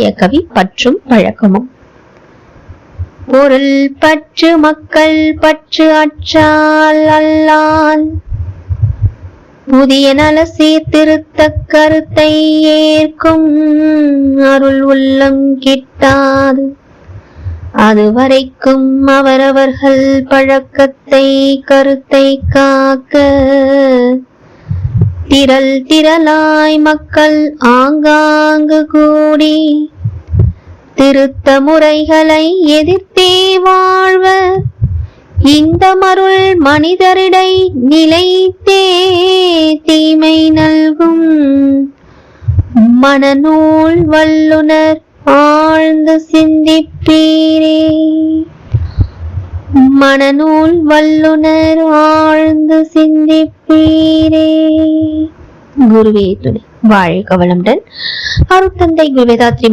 இன்றைய கவி பற்றும் பழக்கமும். பொருள் பற்று மக்கள் பற்று அற்றால் அல்லால் புதிய நல சீர்திருத்த கருத்தை ஏற்கும் அருள் உள்ளம் கிட்டாது. அதுவரைக்கும் அவரவர்கள் பழக்கத்தை கருத்தை காக்க திரள் திரளாய் மக்கள் ஆங்காங்கு கூடி திருத்த முறைகளை எதிர்த்தே வாழ்வர். இந்த மருள் மனிதரிடை நிலைத்தே தீமை நல்கும். மனநூல் வல்லுனர் ஆழ்ந்து சிந்திப்பீரே. மனநூல் வல்லுனர் ஆழ்ந்து சிந்திப்பீரே. குருவே துணை. வாழ்க வளமுடன். அருட்தந்தை குருவேதாத்ரி